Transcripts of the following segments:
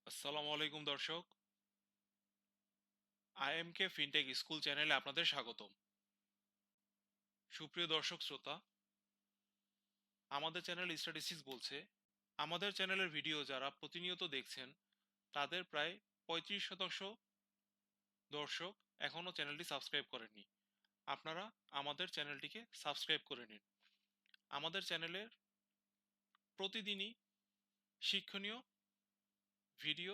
আসসালামু আলাইকুম দর্শক। আইএমকে ফিনটেক স্কুল চ্যানেলে আপনাদের স্বাগতম। সুপ্রিয় দর্শক শ্রোতা, আমাদের চ্যানেল স্ট্যাটিস্টিক্স বলছে আমাদের চ্যানেলের ভিডিও যারা প্রতিনিয়ত দেখছেন তাদের প্রায় 35% দর্শক এখনও চ্যানেলটি সাবস্ক্রাইব করেননি। আপনারা আমাদের চ্যানেলটিকে সাবস্ক্রাইব করে নিন। আমাদের চ্যানেলের প্রতিদিনই শিক্ষণীয় ভিডিও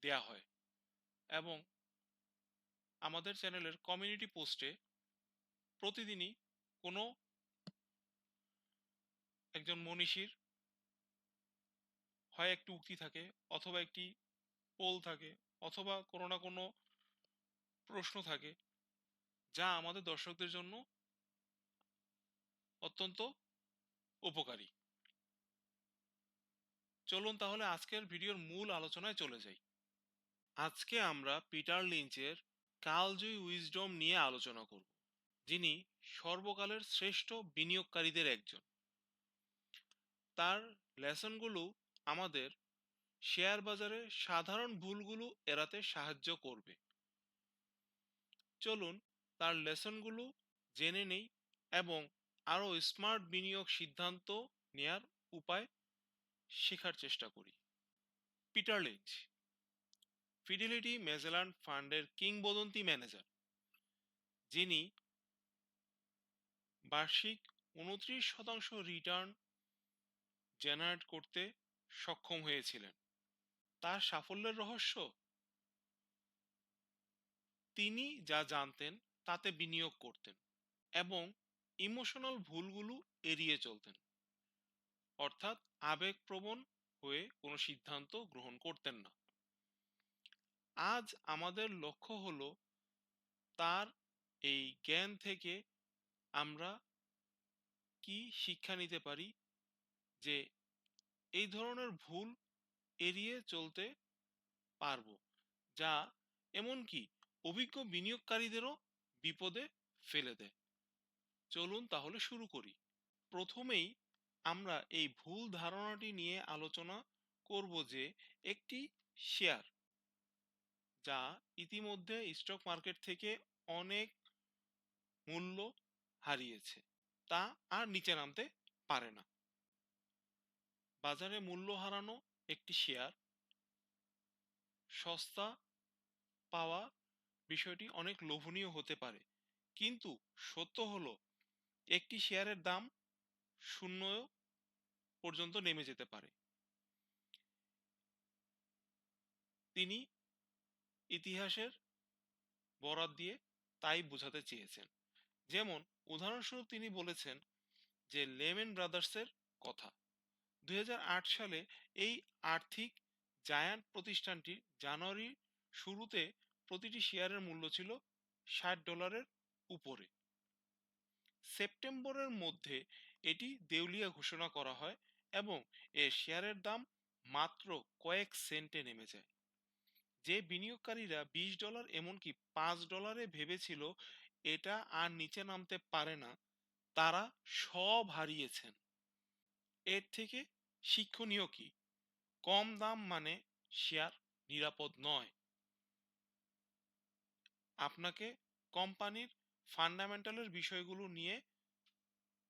দেয়া হয় এবং আমাদের চ্যানেলের কমিউনিটি পোস্টে প্রতিদিনই কোনো একজন মনীষীর হয় একটি উক্তি থাকে, অথবা একটি পোল থাকে, অথবা কোনো না কোনো প্রশ্ন থাকে যা আমাদের দর্শকদের জন্য অত্যন্ত উপকারী। চলুন তাহলে আজকের ভিডিওর মূল আলোচনায় চলে যাই। আজকে আমরা পিটার লিঞ্চের কালজয়ী উইজডম নিয়ে আলোচনা করব, যিনি সর্বকালের শ্রেষ্ঠ বিনিয়োগকারীদের একজন। তার লেসনগুলো আমাদের শেয়ার বাজারে সাধারণ ভুলগুলো এড়াতে সাহায্য করবে। চলুন তার লেসনগুলো জেনে নেই এবং আরও স্মার্ট বিনিয়োগ সিদ্ধান্ত নেয়ার উপায় শেখার চেষ্টা করি। পিটার লিঞ্চ ফিডেলিটি ম্যাজেলান ফান্ডের কিংবদন্তি ম্যানেজার, যিনি বার্ষিক 29% রিটার্ন জেনারেট করতে সক্ষম হয়েছিলেন। তার সাফল্যের রহস্য, তিনি যা জানতেন তাতে বিনিয়োগ করতেন এবং ইমোশনাল ভুলগুলো এড়িয়ে চলতেন, অর্থাৎ আবেগপ্রবণ হয়ে কোনো সিদ্ধান্ত গ্রহণ করতেন না। আজ আমাদের লক্ষ্য হলো তার এই জ্ঞান থেকে আমরা কি শিক্ষা নিতে পারি, যে এই ধরনের ভুল এড়িয়ে চলতে পারবো, যা এমনকি অভিজ্ঞ বিনিয়োগকারীদেরও বিপদে ফেলে দেয়। চলুন তাহলে শুরু করি। প্রথমেই আমরা এই ভুল ধারণাটি নিয়ে আলোচনা করব যে একটি শেয়ার যা ইতিমধ্যে স্টক মার্কেট থেকে অনেক মূল্য হারিয়েছে, তা আর নিচে নামতে পারে না। বাজারে মূল্য হারানো একটি শেয়ার সস্তা পাওয়া বিষয়টি অনেক লোভনীয় হতে পারে, কিন্তু সত্য হলো একটি শেয়ারের দাম শূন্য পর্যন্ত নেমে যেতে পারে। তিনি ইতিহাসের বরাত দিয়ে তাই বোঝাতে চেয়েছেন। যেমন উদাহরণস্বরূপ তিনি বলেছেন যে লেমেন ব্রাদার্সের কথা। 2008 সালে এই আর্থিক জায়ান্ট প্রতিষ্ঠানটির জানুয়ারির শুরুতে প্রতিটি শেয়ারের মূল্য ছিল $60 উপরে। সেপ্টেম্বরের মধ্যে এটি দেউলিয়া ঘোষণা করা হয় এবং এর শেয়ারের দাম মাত্র কয়েক সেন্টে নেমে যায়। যে বিনিয়োগকারীরা $20 এমনকি $5 ভেবেছিল এটা আর নিচে নামতে পারে না, তারা সব হারিয়েছেন। এর থেকে শিক্ষণীয় কি? কম দাম মানে শেয়ার নিরাপদ নয়। আপনাকে কোম্পানির ফান্ডামেন্টালের বিষয়গুলো নিয়ে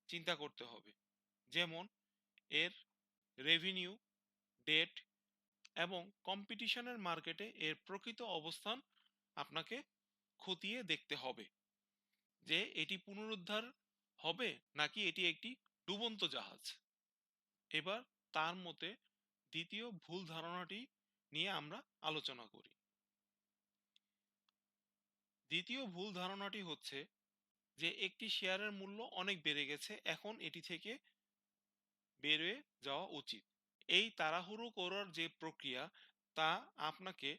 চিন্তা করতে হবে, যেমন এর রেভিনিউ, ডেট এবং কম্পিটিশনের মার্কেটে এর প্রকৃত অবস্থান আপনাকে খতিয়ে দেখতে হবে, যে এটি পুনরুদ্ধার হবে নাকি এটি একটি ডুবন্ত জাহাজ। এবার তার মতে দ্বিতীয় ভুল ধারণাটি নিয়ে আমরা আলোচনা করি। দ্বিতীয় ভুল ধারণাটি হচ্ছে যে একটি শেয়ারের মূল্য অনেক বেড়ে গেছে, এখন এটি থেকে বেরিয়ে যাওয়া উচিত। এই তাড়াহুড়ো করার যে প্রক্রিয়া, তা আপনাকে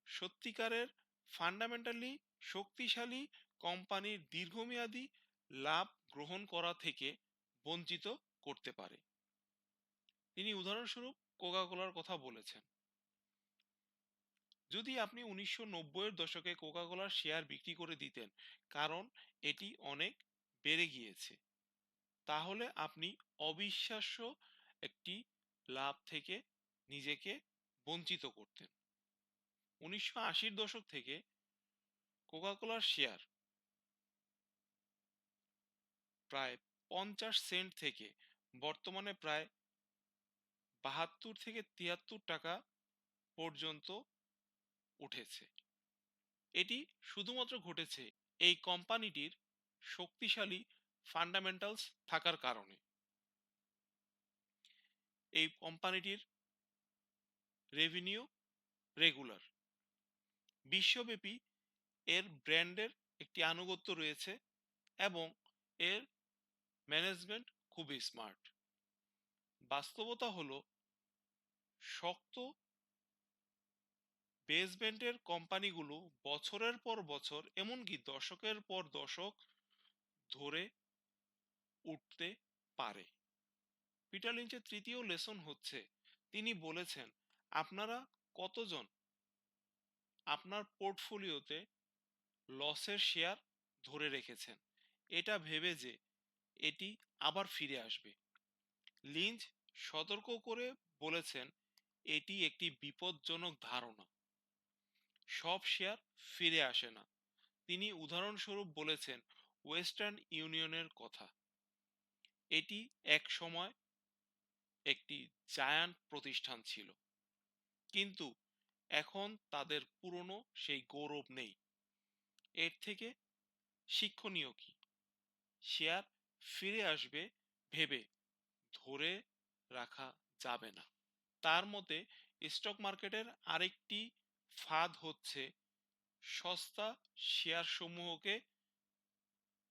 সত্যিকারের ফান্ডামেন্টালি শক্তিশালী কোম্পানির দীর্ঘমেয়াদী লাভ গ্রহণ করা থেকে বঞ্চিত করতে পারে। তিনি উদাহরণস্বরূপ কোকা কোলার কথা বলেছেন। যদি আপনি 1990-এর দশকে কোকা কোলার শেয়ার বিক্রি করে দিতেন কারণ এটি অনেক বেড়ে গিয়েছে, তাহলে আপনি অবিশ্বাস্য একটি লাভ থেকে নিজেকে বঞ্চিত করতেন। 1980-র দশক থেকে কোকাকোলার শেয়ার প্রায় 50 সেন্ট থেকে বর্তমানে প্রায় 72 থেকে 73 টাকা পর্যন্ত উঠেছে। এটি শুধুমাত্র ঘটেছে এই কোম্পানিটির শক্তিশালী ফান্ডামেন্টালস থাকার কারণে। এই কোম্পানিটির রেভিনিউ রেগুলার, বিশ্বব্যাপী এর ব্র্যান্ডের একটি আনুগত্য রয়েছে এবং এর ম্যানেজমেন্ট খুবই স্মার্ট। বাস্তবতা হলো শক্ত বেসমেন্টের কোম্পানিগুলো বছরের পর বছর, এমনকি দশকের পর দশক ধরে উঠতে পারে। পিটার লিঞ্চের তৃতীয় লেসন হচ্ছে, তিনি বলেছেন, আপনারা কতজন আপনার পোর্টফোলিওতে লসের শেয়ার ধরে রেখেছেন এটা ভেবে যে এটি আবার ফিরে আসবে। লিঞ্চ সতর্ক করে বলেছেন, এটি একটি বিপজ্জনক ধারণা, সব শেয়ার ফিরে আসে না। তিনি উদাহরণস্বরূপ বলেছেন ওয়েস্টার্ন ইউনিয়নের কথা। এটি এক সময় একটি জায়ান্ট প্রতিষ্ঠান ছিল, কিন্তু এখন তাদের পুরনো সেই গৌরব নেই। এর থেকে শিক্ষণীয় কি? শেয়ার ফিরে আসবে ভেবে ধরে রাখা যাবে না। তার মতে স্টক মার্কেটের আরেকটি ফাঁদ হচ্ছে সস্তা শেয়ার সমূহকে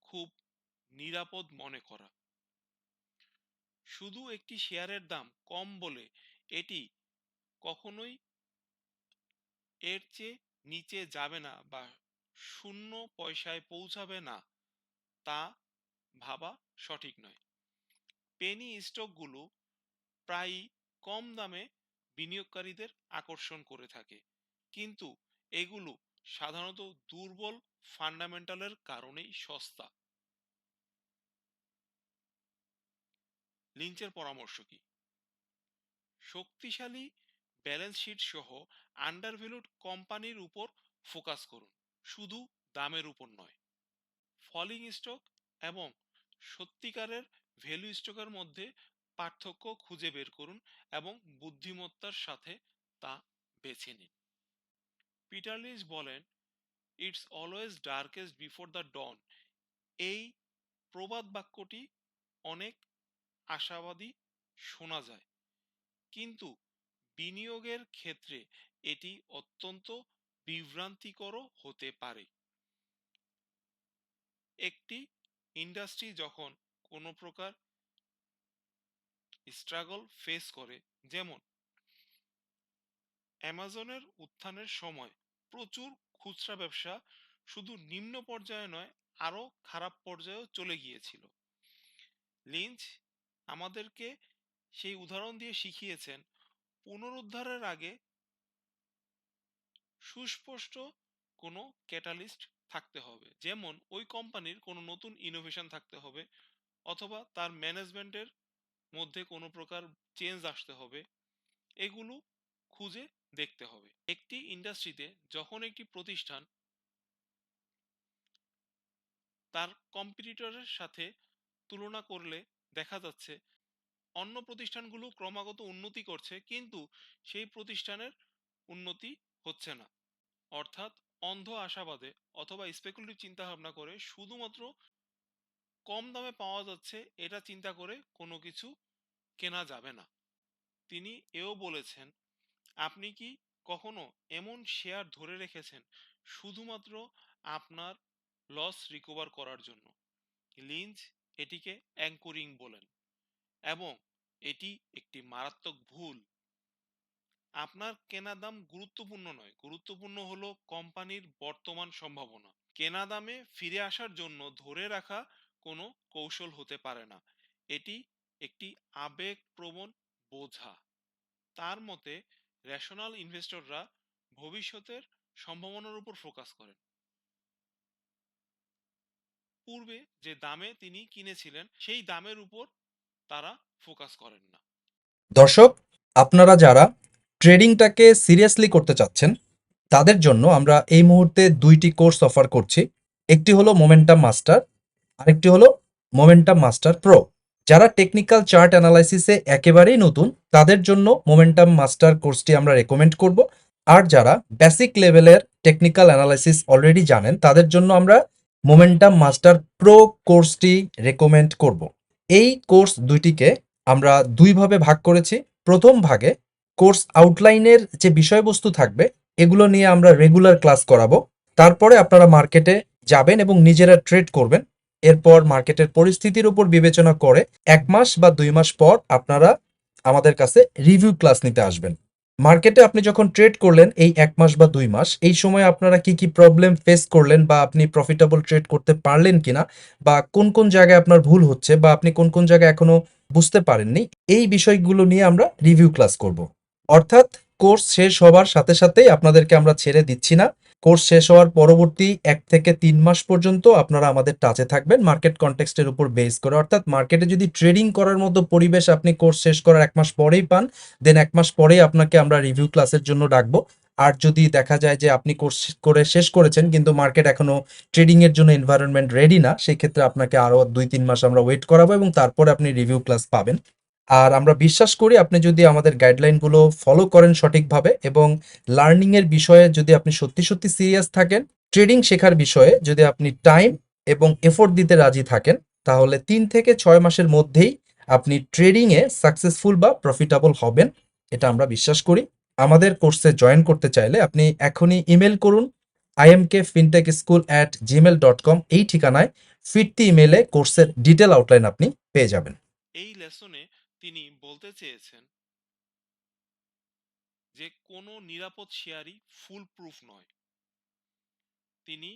খুব নিরাপদ মনে করা। শুধু একটি শেয়ারের দাম কম বলে এটি কখনোই এর চেয়ে নিচে যাবে না বা 0 পয়সায় পৌঁছাবে না, তা ভাবা সঠিক নয়। পেনি স্টকগুলো প্রায়ই কম দামে বিনিয়োগকারীদের আকর্ষণ করে থাকে, কিন্তু এগুলো সাধারণত দুর্বল ফান্ডামেন্টালের কারণেই সস্তা। লিঞ্চের পরামর্শ কি? শক্তিশালী ব্যালেন্স শিট সহ আন্ডারভ্যালুড কোম্পানির উপর ফোকাস করুন, শুধু দামের উপর নয়। ফলিং স্টক এবং সত্যিকারের ভ্যালু স্টকের মধ্যে পার্থক্য খুঁজে বের করুন এবং বুদ্ধিমত্তার সাথে তা বেছে নিন। পিটার লিঞ্চ বলেন, it's always darkest before the dawn. এই প্রবাদ বাক্যটি অনেক আশাবাদী শোনা যায়, কিন্তু বিনিয়োগের ক্ষেত্রে এটি অত্যন্ত বিভ্রান্তিকরও হতে পারে। একটি ইন্ডাস্ট্রি যখন কোনো প্রকার স্ট্রাগল ফেস করে, যেমন অ্যামাজনের উত্থানের সময় প্রচুর খুচরা ব্যবসা শুধু নিম্ন পর্যায়ে নয়, আরো খারাপ পর্যায়েও চলে গিয়েছিল। লিঞ্চ আমাদেরকে সেই উদাহরণ দিয়ে শিখিয়েছেন, পুনরুদ্ধারের আগে সুস্পষ্ট কোনো ক্যাটালিস্ট থাকতে হবে, যেমন ওই কোম্পানির কোনো নতুন ইনোভেশন থাকতে হবে, অথবা তার ম্যানেজমেন্টের মধ্যে কোনো প্রকার চেঞ্জ আসতে হবে। এগুলো খুঁজে দেখতে হবে। একটি ইন্ডাস্ট্রিতে যখন একটি প্রতিষ্ঠান তার কম্পিটিটরের সাথে তুলনা করলে দেখা যাচ্ছে অন্য প্রতিষ্ঠানগুলো ক্রমাগত উন্নতি করছে, কিন্তু সেই প্রতিষ্ঠানের উন্নতি হচ্ছে না। অর্থাৎ অন্ধ আশাবাদে অথবা স্পেকুলেটিভ চিন্তা ভাবনা করে শুধুমাত্র কম দামে পাওয়া যাচ্ছে এটা চিন্তা করে কোনো কিছু কেনা যাবে না। তিনি এও বলেছেন, আপনি কি কখনো এমন শেয়ার ধরে রেখেছেন শুধুমাত্র আপনার লস রিকভার করার জন্য? লিঞ্চ এটিকে অ্যাঙ্করিং বলেন, এবং এটি একটি মারাত্মক ভুল। আপনার কেনা দাম গুরুত্বপূর্ণ নয়, গুরুত্বপূর্ণ হলো কোম্পানির বর্তমান সম্ভাবনা। কেনা দামে ফিরে আসার জন্য ধরে রাখা কোনো কৌশল হতে পারে না, এটি একটি আবেগপ্রবণ বোঝা। তার মতে রেশনাল ইনভেস্টররা ভবিষ্যতের সম্ভাবনার উপর ফোকাস করেন, পূর্বে যে দামে তিনি কিনেছিলেন সেই দামের উপর তারা ফোকাস করেন না। দর্শক, আপনারা যারা ট্রেডিংটাকে সিরিয়াসলি করতে চাচ্ছেন তাদের জন্য আমরা এই মুহূর্তে ২টি কোর্স অফার করছি। একটি হলো মোমেন্টাম মাস্টার, আরেকটি হলো মোমেন্টাম মাস্টার প্রো। যারা টেকনিক্যাল চার্ট অ্যানালাইসিসে একেবারেই নতুন, তাদের জন্য মোমেন্টাম মাস্টার কোর্সটি আমরা রেকমেন্ড করব। আর যারা বেসিক লেভেলের টেকনিক্যাল অ্যানালাইসিস অলরেডি জানেন, তাদের জন্য আমরা মোমেন্টাম মাস্টার প্রো কোর্সটি রেকমেন্ড করব। এই কোর্স দুইটিকে আমরা দুইভাবে ভাগ করেছি। প্রথম ভাগে কোর্স আউটলাইনের যে বিষয়বস্তু থাকবে, এগুলো নিয়ে আমরা রেগুলার ক্লাস করাবো। তারপরে আপনারা মার্কেটে যাবেন এবং নিজেরা ট্রেড করবেন। এরপর মার্কেটের পরিস্থিতির উপর বিবেচনা করে ১ মাস বা ২ মাস পর আপনারা আমাদের কাছে রিভিউ ক্লাস নিতে আসবেন। মার্কেটে আপনি যখন ট্রেড করলেন এই ১ মাস বা ২ মাস, এই সময় আপনারা কি কি প্রবলেম ফেস করলেন, বা আপনি প্রফিটেবল ট্রেড করতে পারলেন কিনা, বা কোন কোন জায়গায় আপনার ভুল হচ্ছে, বা আপনি কোন কোন জায়গায় এখনো বুঝতে পারেননি, এই বিষয়গুলো নিয়ে আমরা রিভিউ ক্লাস করব। অর্থাৎ কোর্স শেষ হবার সাথে সাথেই আপনাদেরকে আমরা ছেড়ে দিচ্ছি না। কোর্স শেষ হওয়ার পরবর্তী ১ থেকে ৩ মাস পর্যন্ত আপনারা আমাদের টাচে থাকবেন মার্কেট কনটেক্সটের উপর বেস করে। অর্থাৎ মার্কেটে যদি ট্রেডিং করার মতো পরিবেশ আপনি কোর্স শেষ করার ১ মাস পরেই পান, দেন ১ মাস পরেই আপনাকে আমরা রিভিউ ক্লাসের জন্য ডাকবো। আর যদি দেখা যায় যে আপনি কোর্স করে শেষ করেছেন কিন্তু মার্কেট এখনো ট্রেডিং এর জন্য এনভায়রনমেন্ট রেডি না, সেই ক্ষেত্রে আপনাকে আরো ২-৩ মাস আমরা ওয়েট করাবো এবং তারপরে আপনি রিভিউ ক্লাস পাবেন। আর আমরা বিশ্বাস করি আপনি যদি আমাদের গাইডলাইনগুলো ফলো করেন সঠিকভাবে এবং লার্নিং এর বিষয়ে যদি আপনি সত্যি সত্যি সিরিয়াস থাকেন, ট্রেডিং শেখার বিষয়ে যদি আপনি টাইম এবং এফোর্ট দিতে রাজি থাকেন, তাহলে ৩ থেকে ৬ মাসের মধ্যেই আপনি ট্রেডিং এ সাকসেসফুল বা প্রফিটেবল হবেন। এটা আমরা বিশ্বাস করি। আমাদের কোর্সে জয়েন করতে চাইলে আপনি এখনই ইমেল করুন imkfintechschool@gmail.com। এই ঠিকানায় ফিরতি ইমেলে কোর্সের ডিটেল আউটলাইন আপনি পেয়ে যাবেন। এই লেসনে তিনি বলতে চেয়েছেন যে কোনো নিরাপদ শেয়ারই ফুল প্রুফ নয়। তিনি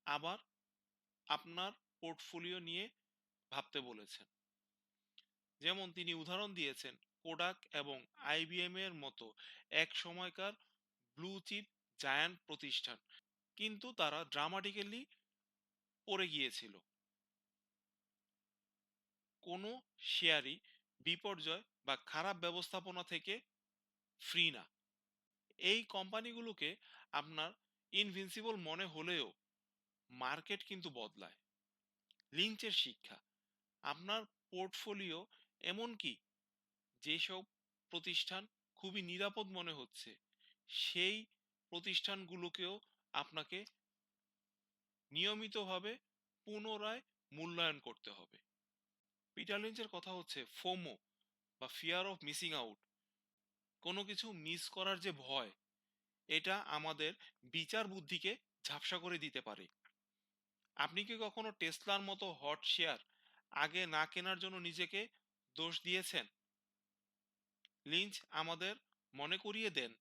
আবার আপনার পোর্টফোলিও নিয়ে ভাবতে বলেছেন। যেমন তিনি উদাহরণ দিয়েছেন কোডাক এবং আইবিএম এর মতো এক সময়কার ব্লু চিপ জায়ান্ট প্রতিষ্ঠান, কিন্তু তারা ড্রামাটিক্যালি পড়ে গিয়েছিল। কোনো শেয়ারই বিপর্যয় বা খারাপ ব্যবস্থাপনা থেকে ফ্রি না। এই কোম্পানিগুলোকে আপনার ইনভিনসিবল মনে হলেও মার্কেট কিন্তু বদলায়। লিঞ্চের শিক্ষা, আপনার পোর্টফোলিও এমনকি যেসব প্রতিষ্ঠান খুবই নিরাপদ মনে হচ্ছে, সেই প্রতিষ্ঠানগুলোকেও আপনাকে নিয়মিতভাবে পুনরায় মূল্যায়ন করতে হবে। পিটার লিঞ্চের কথা হচ্ছে ফোমো বা ফিয়ার অফ মিসিং আউট, কোনো কিছু মিস করার যে ভয়, এটা আমাদের বিচার বুদ্ধিকে ঝাপসা করে দিতে পারে। আপনি কি কখনো টেসলার মতো হট শেয়ার আগে না কেনার জন্য নিজেকে দোষ দিয়েছেন? লিঞ্চ আমাদের মনে করিয়ে দেন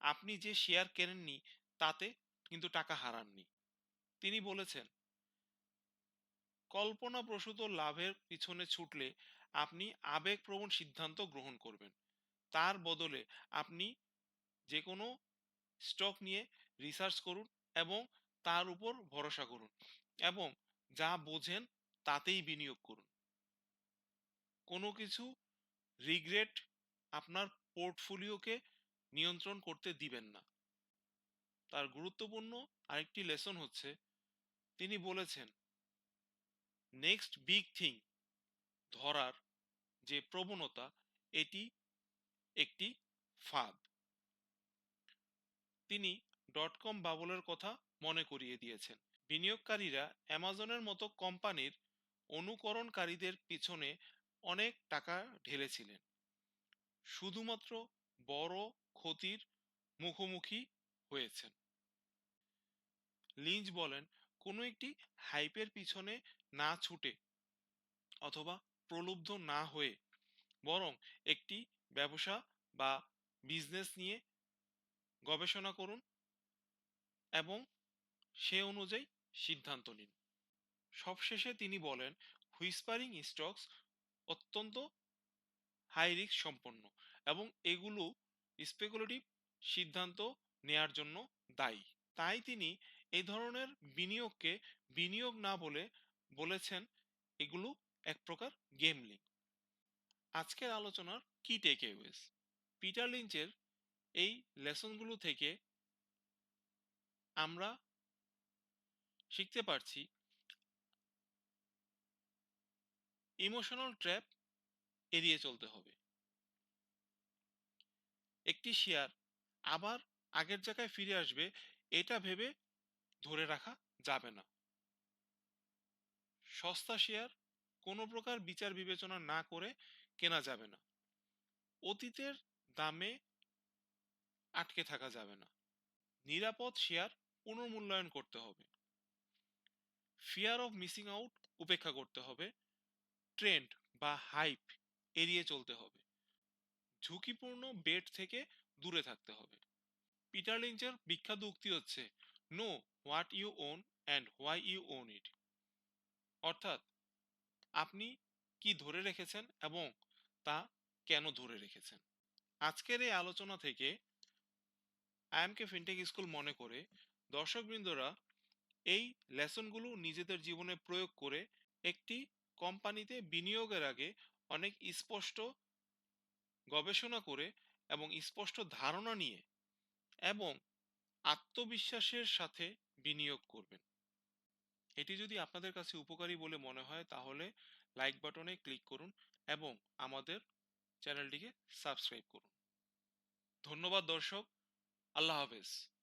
আপনি যে শেয়ার কেনেননি তাতে কিন্তু টাকা হারাননি। তিনি বলেছেন কল্পনাপ্রসূত লাভের পিছনে ছুটলে আপনি আবেগপ্রবণ সিদ্ধান্ত গ্রহণ করবেন। তার বদলে আপনি যে কোনো স্টক নিয়ে রিসার্চ করুন এবং তার উপর ভরসা করুন এবং যা বোঝেন তাতেই বিনিয়োগ করুন। কোনো কিছু রিগ্রেট আপনার পোর্টফোলিওকে নিয়ন্ত্রণ করতে দিবেন না। তার গুরুত্বপূর্ণ আরেকটি লেসন হচ্ছে তিনি বলেছেন নেক্সট বিগ থিং ধরার যে প্রবণতা, এটি একটি ফাঁদ। তিনি ডট কম বাবলের কথা মনে করিয়ে দিয়েছেন। বিনিয়োগকারীরা অ্যামাজনের মতো কোম্পানির অনুকরণকারীদের পিছনে অনেক টাকা ঢেলেছিলেন, শুধুমাত্র বড় ক্ষতির মুখোমুখি হয়েছেন। লিঞ্চ বলেন কোনো একটি হাইপের পিছনে না ছুটে অথবা প্রলুব্ধ না হয়ে বরং একটি ব্যবসা বা বিজনেস নিয়ে গবেষণা করুন এবং সে অনুযায়ী সিদ্ধান্ত নিন। সবশেষে তিনি বলেন হুইসপারিং স্টকস অত্যন্ত হাই রিস্ক সম্পন্ন এবং এগুলো স্পেকুলেটিভ সিদ্ধান্ত নেয়ার জন্য দায়ী। তাই তিনি এই ধরনের বিনিয়োগকে বিনিয়োগ না বলে বলেছেন এগুলো এক প্রকার গেমলিং। আজকের আলোচনার কি টেকঅ্যাওয়েজ, পিটার লিঞ্চের এই লেসনগুলো থেকে আমরা শিখতে পারছি ইমোশনাল ট্র্যাপ এড়িয়ে চলতে হবে। একটি শেয়ার আবার আগের জায়গায় ফিরে আসবে এটা ভেবে ধরে রাখা যাবে না। সস্তা শেয়ার কোনো প্রকার বিচার বিবেচনা না করে কেনা যাবে না। অতীতের দামে আটকে থাকা যাবে না। নিরাপদ শেয়ার পুনর্মূল্যায়ন করতে হবে। ফিয়ার অফ মিসিং আউট উপেক্ষা করতে হবে। ট্রেন্ড বা হাইপ এড়িয়ে চলতে হবে। ঝুঁকিপূর্ণ বেট থেকে দূরে থাকতে হবে। পিটার লিঞ্চের বিখ্যাত উক্তি হচ্ছে, know what you own and why you own it. অর্থাৎ আপনি কি ধরে রেখেছেন এবং তা কেন ধরে রেখেছেন। আজকের এই আলোচনা থেকে আইএমকে ফিনটেক স্কুল মনে করে দর্শকবৃন্দরা এই লেসনগুলো নিজেদের জীবনে প্রয়োগ করে একটি কোম্পানিতে বিনিয়োগের আগে অনেক স্পষ্ট গবেষণা করে এবং স্পষ্ট ধারণা নিয়ে এবং আত্মবিশ্বাসের সাথে বিনিয়োগ করবেন। এটি যদি আপনাদের কাছে উপকারী বলে মনে হয় তাহলে লাইক বাটনে ক্লিক করুন এবং আমাদের চ্যানেলটিকে সাবস্ক্রাইব করুন। ধন্যবাদ দর্শক। আল্লাহ হাফেজ।